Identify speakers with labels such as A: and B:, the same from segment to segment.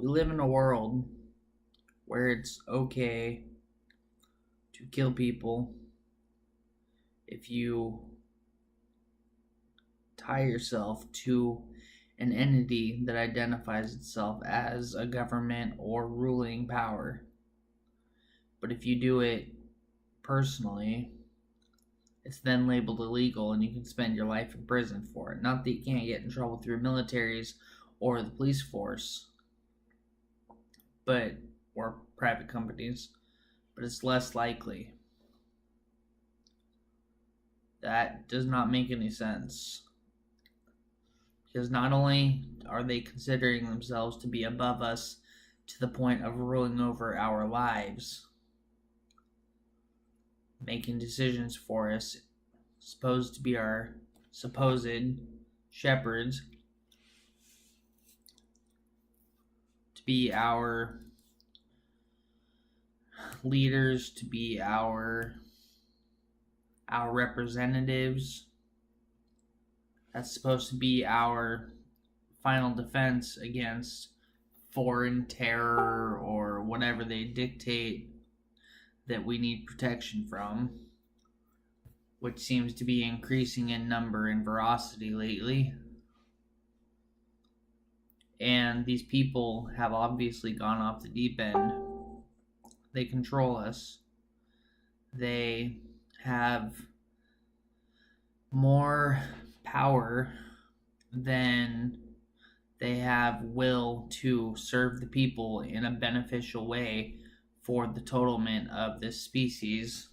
A: We live in a world where it's okay to kill people if you tie yourself to an entity that identifies itself as a government or ruling power. But if you do it personally, it's then labeled illegal and you can spend your life in prison for it. Not that you can't get in trouble through militaries or the police force, or private companies, but it's less likely. That does not make any sense. Because not only are they considering themselves to be above us to the point of ruling over our lives, making decisions for us, supposed to be our supposed shepherds, to be our leaders, to be our representatives. That's supposed to be our final defense against foreign terror or whatever they dictate that we need protection from, which seems to be increasing in number and veracity lately. And these people have obviously gone off the deep end. They control us. They have more power than they have will to serve the people in a beneficial way for the totalment of this species.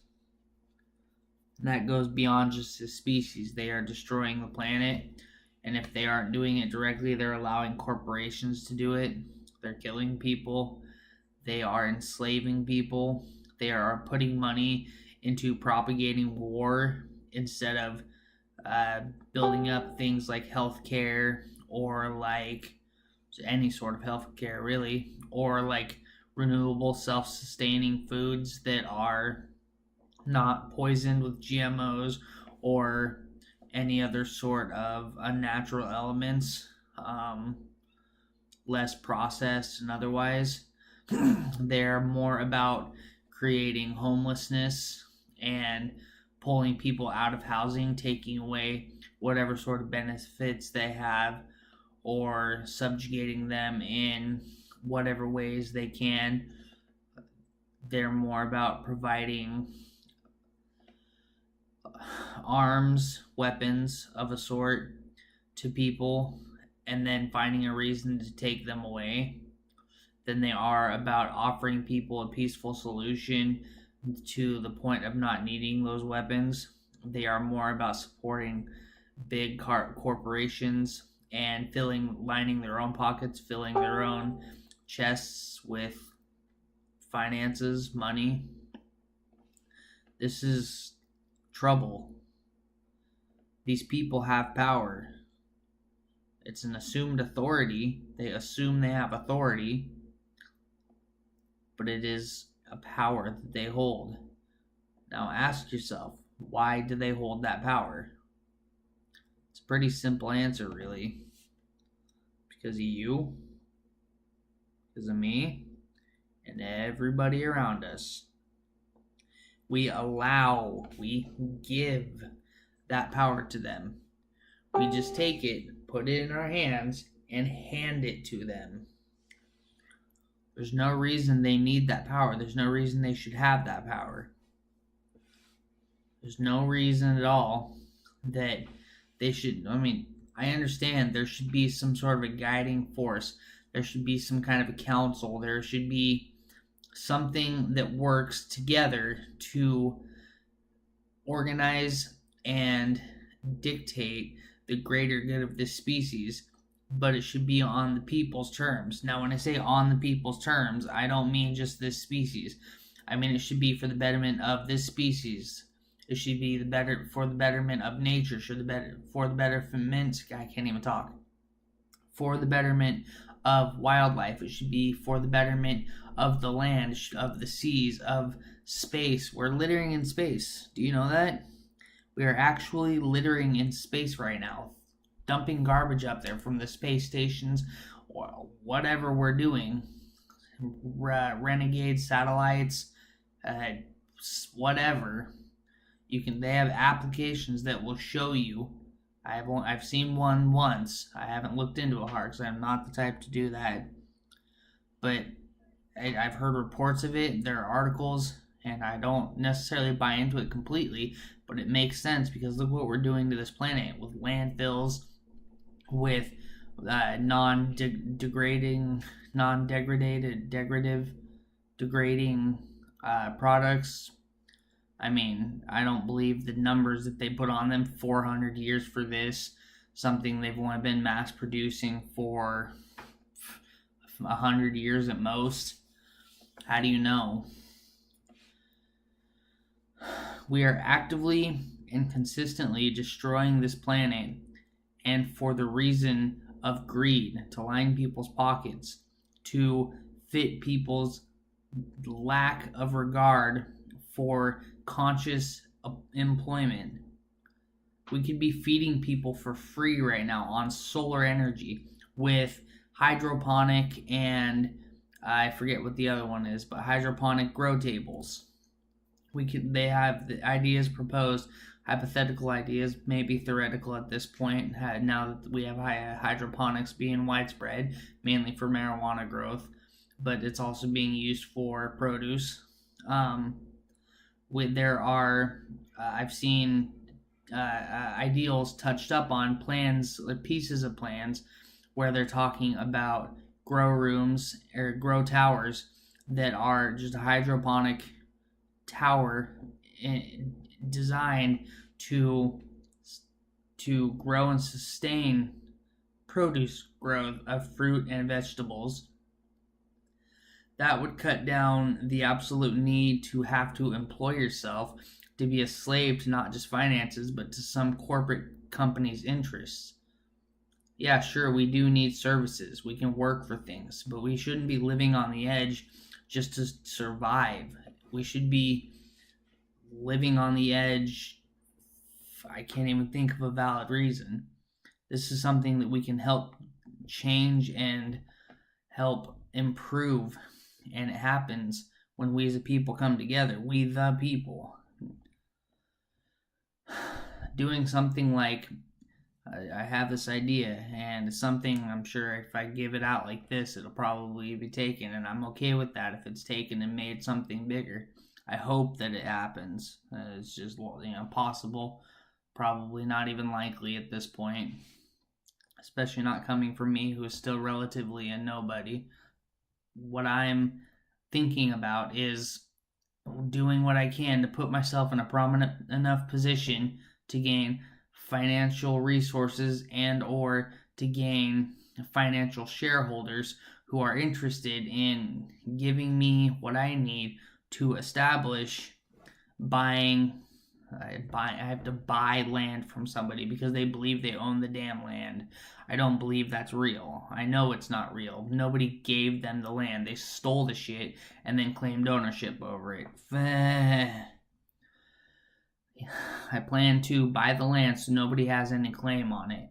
A: And that goes beyond just this species. They are destroying the planet, and if they aren't doing it directly, they're allowing corporations to do it. They're killing people. They are enslaving people. They are putting money into propagating war instead of building up things like healthcare, or like any sort of healthcare really, or like renewable self-sustaining foods that are not poisoned with GMOs or any other sort of unnatural elements, less processed and otherwise. They're more about creating homelessness and pulling people out of housing, taking away whatever sort of benefits they have, or subjugating them in whatever ways they can. They're more about providing arms, weapons of a sort to people, and then finding a reason to take them away, than they are about offering people a peaceful solution to the point of not needing those weapons. They are more about supporting big corporations and lining their own pockets, filling their own chests with finances, money. This is trouble. These people have power. It's an assumed authority. They assume they have authority, but it is a power that they hold. Now ask yourself, why do they hold that power? It's a pretty simple answer, really. Because of you, because of me, and everybody around us. We give that power to them. We just take it, put it in our hands, and hand it to them. There's no reason they need that power. There's no reason they should have that power. There's no reason at all that they should. I understand there should be some sort of a guiding force. There should be some kind of a council. There should be something that works together to organize and dictate the greater good of this species. But it should be on the people's terms. Now, when I say on the people's terms, I don't mean just this species. I mean it should be for the betterment of this species. It should be for the betterment of nature. For the betterment. I can't even talk. For the betterment of wildlife. It should be for the betterment of the land, of the seas, of space. We're littering in space. Do you know that? We are actually littering in space right now. dumping garbage up there from the space stations or whatever we're doing, renegade satellites, uh, whatever. They have applications that will show you. I've seen one once. I haven't looked into it hard because I'm not the type to do that. But I've heard reports of it. There are articles, and I don't necessarily buy into it completely, but it makes sense because look what we're doing to this planet with landfills, with non-degrading, degrading products. I mean, I don't believe the numbers that they put on them. 400 years for this, something they've only been mass producing for 100 years at most. How do you know? We are actively and consistently destroying this planet, and for the reason of greed, to line people's pockets, to fit people's lack of regard for conscious employment. We could be feeding people for free right now on solar energy with hydroponic and I forget what the other one is, but hydroponic grow tables. They have the ideas proposed, hypothetical ideas, maybe theoretical at this point, now that we have hydroponics being widespread, mainly for marijuana growth, but it's also being used for produce. I've seen ideals touched up on plans, pieces of plans, where they're talking about grow rooms or grow towers that are just a hydroponic tower designed to grow and sustain produce growth of fruit and vegetables. That would cut down the absolute need to have to employ yourself, to be a slave to not just finances, but to some corporate company's interests. Yeah, sure, we do need services. We can work for things, but we shouldn't be living on the edge just to survive. We should be living on the edge. I can't even think of a valid reason. This is something that we can help change and help improve, and it happens when we as a people come together. We the people. Doing something like I have this idea, and it's something I'm sure if I give it out like this, it'll probably be taken, and I'm okay with that if it's taken and made something bigger. I hope that it happens. It's just possible, probably not even likely at this point, especially not coming from me, who is still relatively a nobody. What I'm thinking about is doing what I can to put myself in a prominent enough position to gain financial resources and or to gain financial shareholders who are interested in giving me what I need to establish buying. I have to buy land from somebody because they believe they own the damn land. I don't believe that's real. I know it's not real. Nobody gave them the land. They stole the shit and then claimed ownership over it. I plan to buy the land so nobody has any claim on it.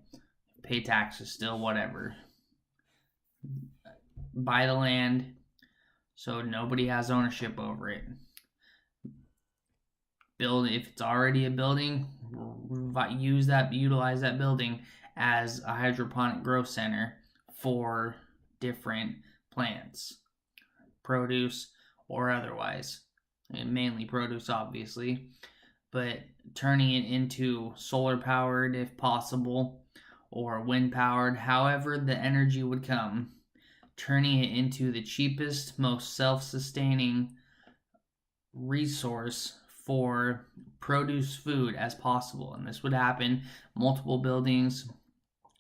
A: Pay taxes still, whatever. Buy the land so nobody has ownership over it. Build, if it's already a building, utilize that building as a hydroponic grow center for different plants, produce or otherwise, and mainly produce obviously, but turning it into solar powered if possible, or wind powered, however the energy would come, turning it into the cheapest, most self-sustaining resource for produce food as possible. And this would happen multiple buildings,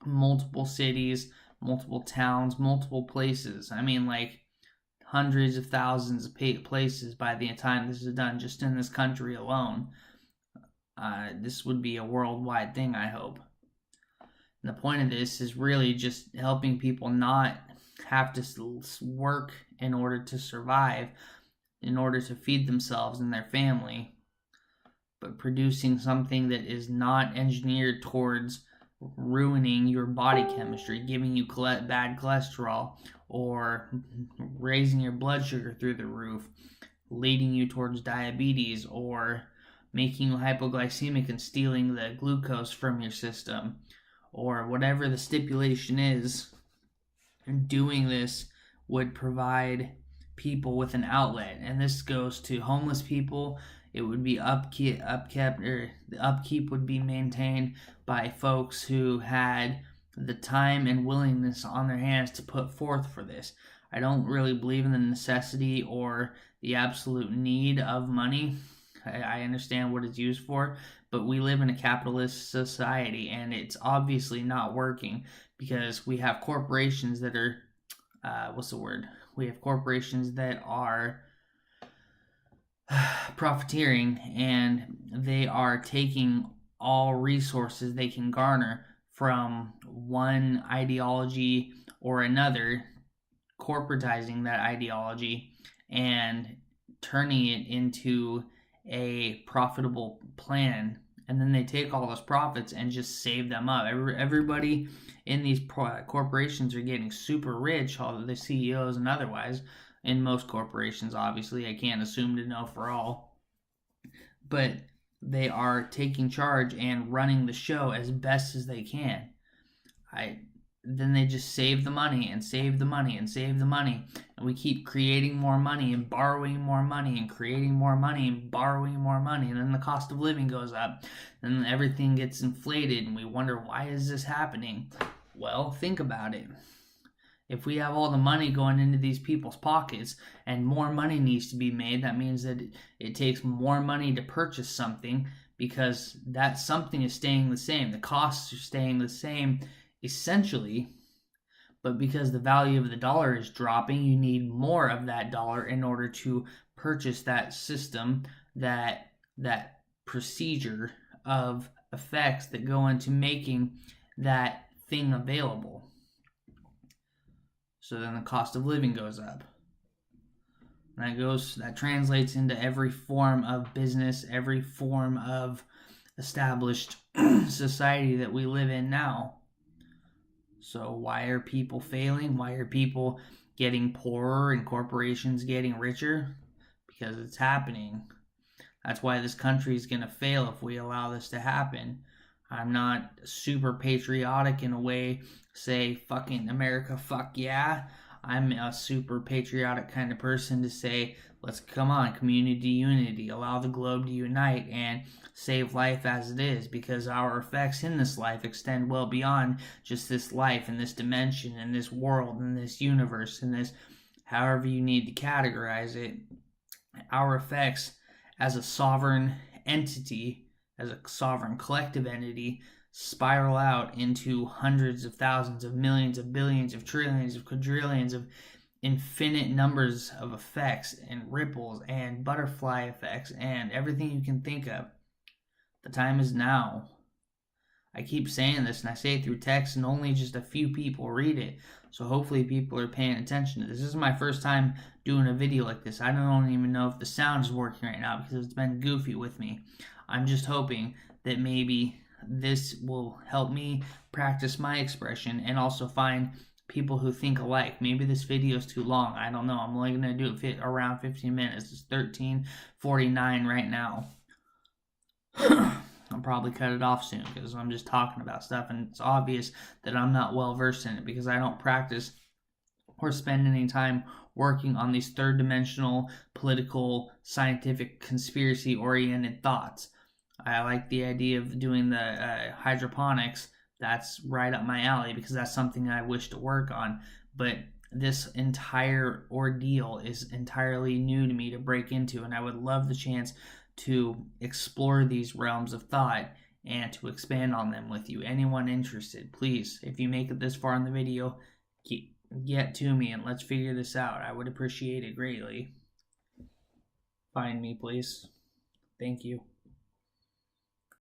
A: multiple cities, multiple towns, multiple places. I mean, like hundreds of thousands of places by the time this is done, just in this country alone. This would be a worldwide thing, I hope. And the point of this is really just helping people not have to work in order to survive, in order to feed themselves and their family, but producing something that is not engineered towards ruining your body chemistry, giving you bad cholesterol, or raising your blood sugar through the roof, leading you towards diabetes, or making you hypoglycemic and stealing the glucose from your system, or whatever the stipulation is. Doing this would provide people with an outlet, and this goes to homeless people. It would be upkept, or the upkeep would be maintained by folks who had the time and willingness on their hands to put forth for this. I don't really believe in the necessity or the absolute need of money. I understand what it's used for, but we live in a capitalist society, and it's obviously not working because we have corporations that are we have corporations that are profiteering, and they are taking all resources they can garner from one ideology or another, corporatizing that ideology and turning it into a profitable plan. And then they take all those profits and just save them up. Everybody in these corporations are getting super rich, all the CEOs and otherwise. In most corporations, obviously, I can't assume to know for all, but they are taking charge and running the show as best as they can. Then they just save the money and save the money and save the money, and we keep creating more money and borrowing more money and creating more money and borrowing more money, and then the cost of living goes up, and everything gets inflated, and we wonder, why is this happening? Well, think about it. If we have all the money going into these people's pockets and more money needs to be made, that means that it takes more money to purchase something, because that something is staying the same. The costs are staying the same essentially, but because the value of the dollar is dropping, you need more of that dollar in order to purchase that system, that procedure of effects that go into making that thing available. So then the cost of living goes up. And that translates into every form of business, every form of established society that we live in now. So why are people failing? Why are people getting poorer and corporations getting richer? Because it's happening. That's why this country is going to fail if we allow this to happen. I'm not super patriotic in a way, say, fucking America, fuck yeah. I'm a super patriotic kind of person to say, let's come on, community unity, allow the globe to unite and save life as it is, because our effects in this life extend well beyond just this life and this dimension and this world and this universe and this, however you need to categorize it. Our effects as a sovereign entity, as a sovereign collective entity, spiral out into hundreds of thousands of millions of billions of trillions of quadrillions of infinite numbers of effects and ripples and butterfly effects and everything you can think of. The time is now. I keep saying this, and I say it through text, and only just a few people read it. So hopefully people are paying attention to this. This is my first time doing a video like this. I don't even know if the sound is working right now because it's been goofy with me. I'm just hoping that maybe this will help me practice my expression and also find people who think alike. Maybe this video is too long. I don't know. I'm only going to do it around 15 minutes. It's 13:49 right now. I'll probably cut it off soon because I'm just talking about stuff, and it's obvious that I'm not well versed in it because I don't practice or spend any time working on these third-dimensional, political, scientific, conspiracy-oriented thoughts. I like the idea of doing the hydroponics. That's right up my alley because that's something I wish to work on. But this entire ordeal is entirely new to me to break into, and I would love the chance to explore these realms of thought and to expand on them with you. Anyone interested, please, if you make it this far in the video, get to me and let's figure this out. I would appreciate it greatly. Find me, please. Thank you.